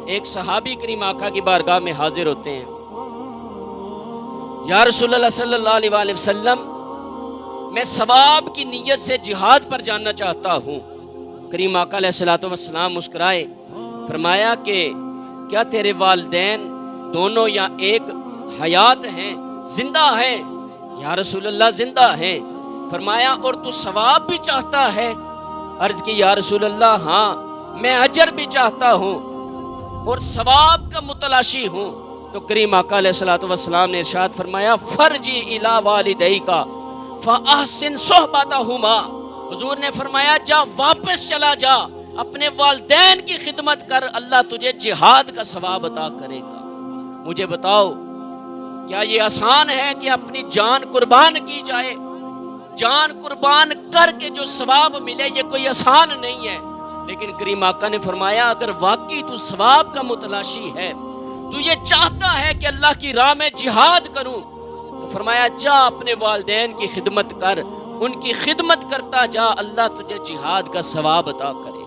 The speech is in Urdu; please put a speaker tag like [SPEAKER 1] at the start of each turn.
[SPEAKER 1] ایک صحابی کریم آقا کی بارگاہ میں حاضر ہوتے ہیں، یا رسول اللہ صلی اللہ علیہ وآلہ وسلم، میں ثواب کی نیت سے جہاد پر جانا چاہتا ہوں۔ کریم آقا علیہ الصلوۃ والسلام مسکرائے، فرمایا کہ کیا تیرے والدین دونوں یا ایک حیات ہیں، زندہ ہیں؟ یا رسول اللہ زندہ ہیں۔ فرمایا اور تو ثواب بھی چاہتا ہے؟ عرض کی یا رسول اللہ ہاں، میں اجر بھی چاہتا ہوں اور ثواب کا متلاشی ہوں۔ تو کریم آقا علیہ الصلوۃ والسلام نے ارشاد فرمایا فرجی الی والدیک فاحسن صحبتہما، حضور نے فرمایا جا واپس چلا جا، اپنے والدین کی خدمت کر، اللہ تجھے جہاد کا ثواب عطا کرے گا۔ مجھے بتاؤ کیا یہ آسان ہے کہ اپنی جان قربان کی جائے؟ جان قربان کر کے جو ثواب ملے یہ کوئی آسان نہیں ہے، لیکن کریم آقا نے فرمایا اگر واقعی تو ثواب کا متلاشی ہے، تو یہ چاہتا ہے کہ اللہ کی راہ میں جہاد کروں، تو فرمایا جا اپنے والدین کی خدمت کر، ان کی خدمت کرتا جا، اللہ تجھے جہاد کا ثواب عطا کرے۔